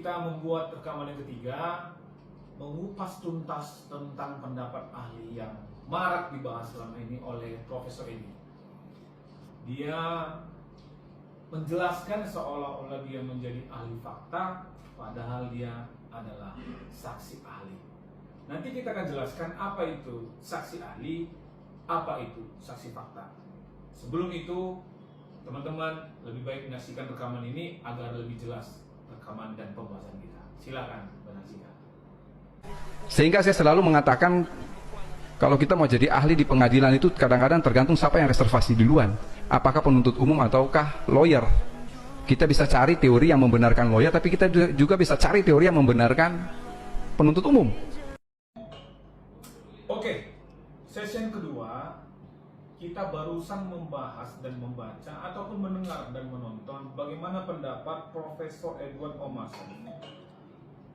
kita membuat rekaman yang ketiga, mengupas tuntas tentang pendapat ahli yang marak dibahas selama ini oleh Profesor Edi. Dia menjelaskan seolah-olah dia menjadi ahli fakta, padahal dia adalah saksi ahli. Nanti kita akan jelaskan apa itu saksi ahli, apa itu saksi fakta. Sebelum itu, teman-teman lebih baik menyaksikan rekaman ini agar lebih jelas rekaman dan pembahasan kita. Silakan menyaksikan. Sehingga saya selalu mengatakan kalau kita mau jadi ahli di pengadilan itu kadang-kadang tergantung siapa yang reservasi duluan. Apakah penuntut umum ataukah lawyer. Kita bisa cari teori yang membenarkan lawyer, tapi kita juga bisa cari teori yang membenarkan penuntut umum. Oke, session kedua kita barusan membahas dan membaca ataupun mendengar dan menonton bagaimana pendapat Profesor Edward Omarsson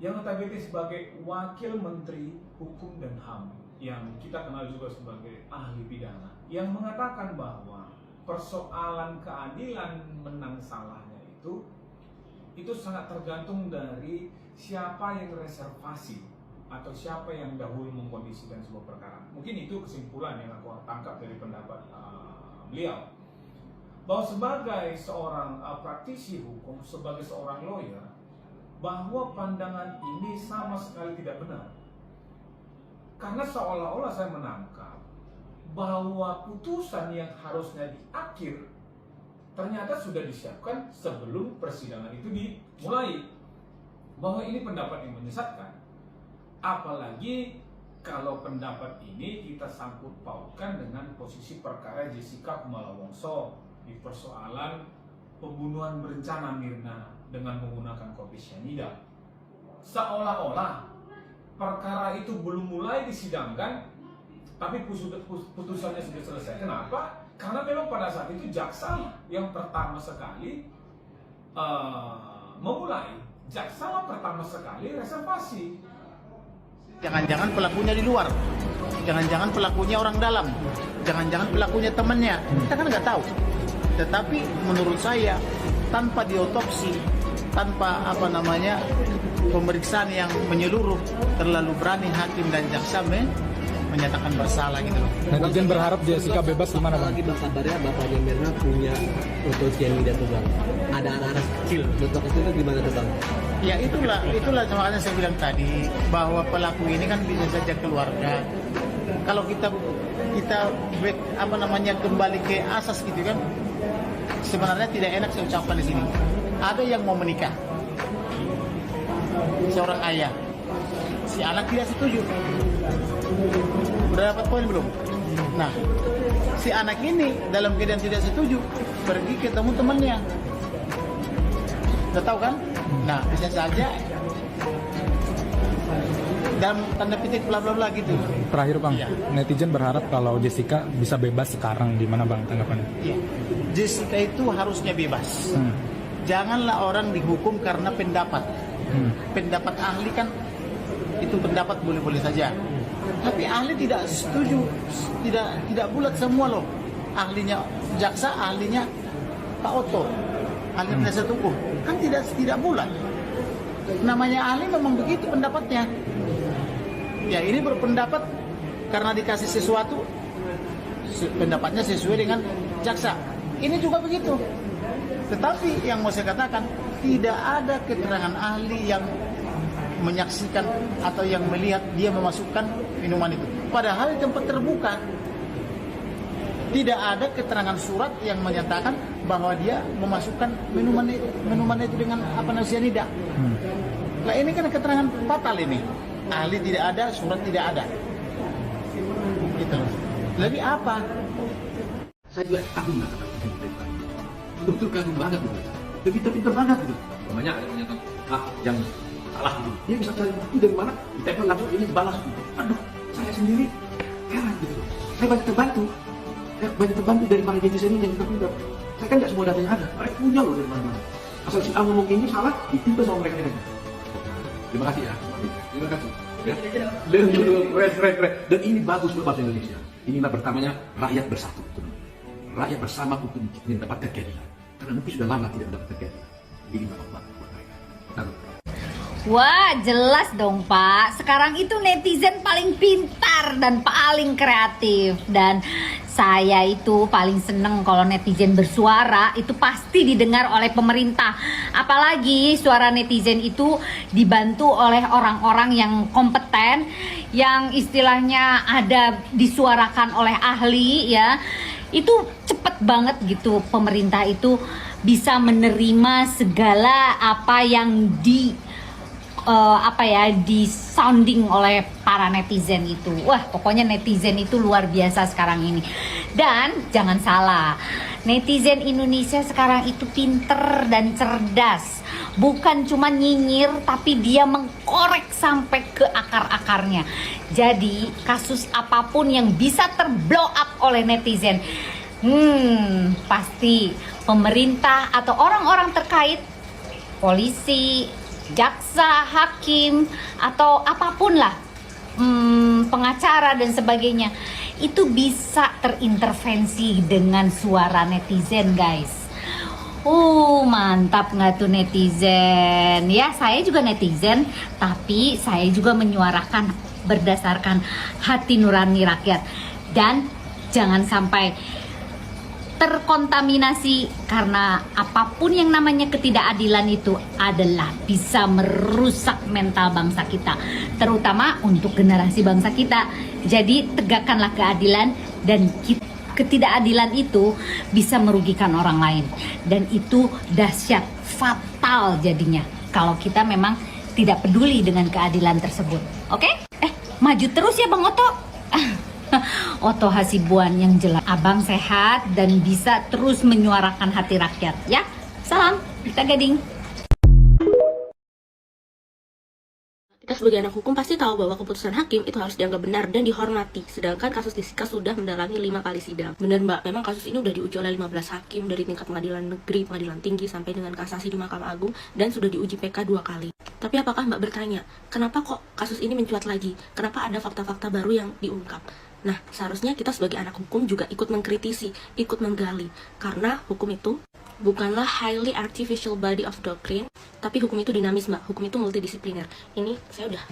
yang notabene sebagai Wakil Menteri Hukum dan HAM yang kita kenal juga sebagai ahli pidana, yang mengatakan bahwa persoalan keadilan menang salahnya itu sangat tergantung dari siapa yang reservasi atau siapa yang dahulu mengkondisikan sebuah perkara. Mungkin itu kesimpulan yang aku tangkap dari pendapat beliau, bahwa sebagai seorang praktisi hukum, sebagai seorang lawyer, bahwa pandangan ini sama sekali tidak benar. Karena seolah-olah saya menangkap bahwa putusan yang harusnya di akhir ternyata sudah disiapkan sebelum persidangan itu dimulai. Bahwa ini pendapat yang menyesatkan. Apalagi kalau pendapat ini kita sangkut pautkan dengan posisi perkara Jessica Kumala Wongso di persoalan pembunuhan berencana Mirna dengan menggunakan kopi cyanida. Seolah-olah perkara itu belum mulai disidangkan, tapi putusannya sudah selesai. Kenapa? Karena memang pada saat itu jaksa yang pertama sekali memulai, jaksa pertama sekali reservasi. Jangan-jangan pelakunya di luar, jangan-jangan pelakunya orang dalam, jangan-jangan pelakunya temannya, kita kan nggak tahu. Tetapi menurut saya tanpa diotopsi, tanpa pemeriksaan yang menyeluruh, terlalu berani hakim dan jaksa menyatakan bersalah gitu loh. Netizen berharap Jessica bebas gimana Bang? Lagi Bang kabarnya bapaknya Mirna punya foto cyanida tuh Bang. Ada anak-anak kecil, foto kecil itu gimana tuh Bang? Ya itulah makanya saya bilang tadi bahwa pelaku ini kan bisa saja keluarga. Kalau kita kembali ke asas gitu kan, sebenarnya tidak enak saya ucapkan di sini. Ada yang mau menikah, seorang ayah, si anak tidak setuju. Udah dapat poin belum? Nah, si anak ini dalam keadaan tidak setuju pergi ketemu temannya. Udah tahu kan? Nah, bisa saja dalam tanda petik bla bla bla gitu. Terakhir Bang, iya. Netizen berharap kalau Jessica bisa bebas sekarang, gimana Bang tanggapannya? Iya. Jessica itu harusnya bebas. Janganlah orang dihukum karena pendapat. Pendapat ahli kan itu pendapat boleh-boleh saja. Tapi ahli tidak setuju, tidak bulat semua loh. Ahlinya jaksa, ahlinya Pak Oto, ahli penasihat hukum, kan tidak bulat. Namanya ahli memang begitu pendapatnya. Ya ini berpendapat karena dikasih sesuatu, pendapatnya sesuai dengan jaksa. Ini juga begitu. Tetapi yang mau saya katakan, tidak ada keterangan ahli yang menyaksikan atau yang melihat dia memasukkan minuman itu. Padahal di tempat terbuka tidak ada keterangan surat yang menyatakan bahwa dia memasukkan minuman itu dengan cyanida. Nah ini kan keterangan fatal ini. Ahli tidak ada, surat tidak ada. Gitu. Lebih apa? Saya juga kagum lah betul kagum banget gitu. Lebih pintar banget gitu. Namanya ada pernyataan yang salah gitu. Dia bisa cari bukti dari mana? Ditempel langsung ini balas. Aduh, saya sendiri heran gitu. Saya banyak terbantu dari para netizen ini yang pintar. Saya kan nggak semua datanya ada. Mereka punya loh dari mana-mana. Asal si A ngomong ini salah, ditimpa sama mereka. Terima kasih ya. Terima kasih. Ya. Keren. Dan ini bagus buat bahasa Indonesia. Inilah pertamanya rakyat bersatu. Rakyat bersama untuk mendapatkan keadilan. Karena mungkin sudah lama tidak mendapatkan keadilan. Ini bagus buat mereka. Wah, jelas dong Pak. Sekarang itu netizen paling pintar dan paling kreatif. Dan saya itu paling seneng kalau netizen bersuara itu pasti didengar oleh pemerintah. Apalagi suara netizen itu dibantu oleh orang-orang yang kompeten, yang istilahnya ada disuarakan oleh ahli ya. Itu cepet banget gitu pemerintah itu bisa menerima segala apa yang di sounding oleh para netizen itu. Wah, pokoknya netizen itu luar biasa sekarang ini. Dan jangan salah, netizen Indonesia sekarang itu pinter dan cerdas. Bukan cuma nyinyir, tapi dia mengkorek sampai ke akar-akarnya. Jadi, kasus apapun yang bisa terblow up oleh netizen, pasti pemerintah atau orang-orang terkait, polisi, jaksa, hakim, atau apapun lah, pengacara dan sebagainya, itu bisa terintervensi dengan suara netizen, guys. Mantap nggak tuh netizen? Ya, saya juga netizen, tapi saya juga menyuarakan berdasarkan hati nurani rakyat. Dan jangan sampai terkontaminasi, karena apapun yang namanya ketidakadilan itu adalah bisa merusak mental bangsa kita, terutama untuk generasi bangsa kita. Jadi tegakkanlah keadilan, dan ketidakadilan itu bisa merugikan orang lain, dan itu dahsyat, fatal jadinya kalau kita memang tidak peduli dengan keadilan tersebut. Oke? Maju terus ya Bang Oto. Oto Hasibuan yang jelas. Abang sehat dan bisa terus menyuarakan hati rakyat ya. Salam, kita Gading. Kita sebagai anak hukum pasti tahu bahwa keputusan hakim itu harus dianggap benar dan dihormati. Sedangkan kasus Jessica sudah mendalangi 5 kali sidang. Benar Mbak, memang kasus ini sudah diuji oleh 15 hakim dari tingkat pengadilan negeri, pengadilan tinggi, sampai dengan kasasi di Mahkamah Agung, dan sudah diuji PK 2 kali. Tapi apakah Mbak bertanya, kenapa kok kasus ini mencuat lagi? Kenapa ada fakta-fakta baru yang diungkap? Nah, seharusnya kita sebagai anak hukum juga ikut mengkritisi, ikut menggali. Karena hukum itu bukanlah highly artificial body of doctrine, tapi hukum itu dinamis Mbak, hukum itu multidisipliner. Ini saya udah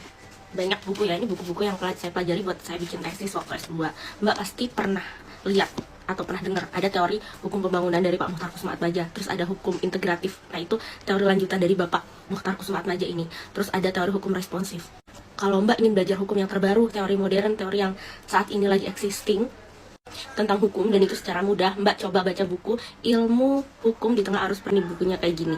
banyak buku ya, ini buku-buku yang saya pelajari buat saya bikin tesis waktu S2. Mbak pasti pernah lihat atau pernah dengar ada teori hukum pembangunan dari Pak Muchtar Kussumaatmadja, terus ada hukum integratif, nah itu teori lanjutan dari Bapak Muchtar Kussumaatmadja ini, terus ada teori hukum responsif. Kalau Mbak ingin belajar hukum yang terbaru, teori modern, teori yang saat ini lagi existing tentang hukum, dan itu secara mudah, Mbak coba baca buku Ilmu Hukum di Tengah Arus Perni, bukunya kayak gini.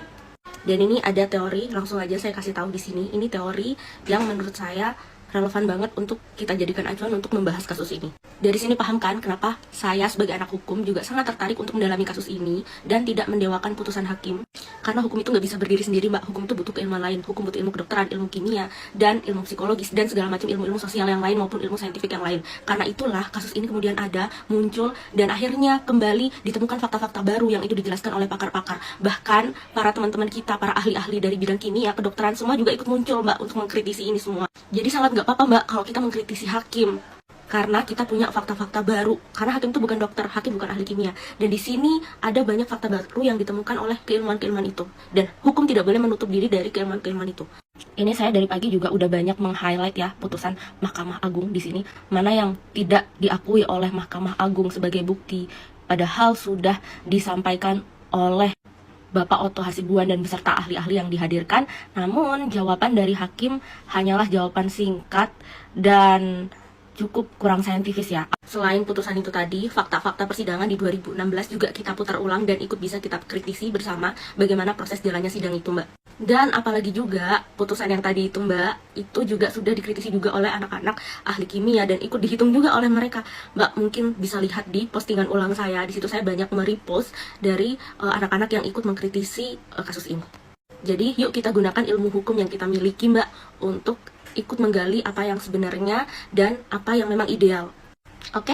Dan ini ada teori, langsung aja saya kasih tahu di sini. Ini teori yang menurut saya relevan banget untuk kita jadikan acuan untuk membahas kasus ini. Dari sini paham kan kenapa saya sebagai anak hukum juga sangat tertarik untuk mendalami kasus ini dan tidak mendewakan putusan hakim. Karena hukum itu nggak bisa berdiri sendiri Mbak, hukum itu butuh keilmuan lain, hukum butuh ilmu kedokteran, ilmu kimia, dan ilmu psikologis, dan segala macam ilmu-ilmu sosial yang lain maupun ilmu saintifik yang lain. Karena itulah kasus ini kemudian ada, muncul, dan akhirnya kembali ditemukan fakta-fakta baru yang itu dijelaskan oleh pakar-pakar. Bahkan para teman-teman kita, para ahli-ahli dari bidang kimia, kedokteran, semua juga ikut muncul Mbak untuk mengkritisi ini semua. Jadi sangat nggak apa-apa Mbak kalau kita mengkritisi hakim, karena kita punya fakta-fakta baru. Karena hakim itu bukan dokter, hakim bukan ahli kimia. Dan di sini ada banyak fakta baru yang ditemukan oleh keilmuan-keilmuan itu. Dan hukum tidak boleh menutup diri dari keilmuan-keilmuan itu. Ini saya dari pagi juga udah banyak meng-highlight ya putusan Mahkamah Agung di sini. Mana yang tidak diakui oleh Mahkamah Agung sebagai bukti, padahal sudah disampaikan oleh Bapak Oto Hasibuan dan beserta ahli-ahli yang dihadirkan. Namun jawaban dari hakim hanyalah jawaban singkat dan cukup kurang saintifis ya. Selain putusan itu tadi, fakta-fakta persidangan di 2016 juga kita putar ulang dan ikut bisa kita kritisi bersama bagaimana proses jalannya sidang itu Mbak. Dan apalagi juga putusan yang tadi itu Mbak, itu juga sudah dikritisi juga oleh anak-anak ahli kimia dan ikut dihitung juga oleh mereka. Mbak mungkin bisa lihat di postingan ulang saya, di situ saya banyak merepost dari anak-anak yang ikut mengkritisi kasus ini. Jadi yuk kita gunakan ilmu hukum yang kita miliki Mbak untuk ikut menggali apa yang sebenarnya dan apa yang memang ideal. Oke?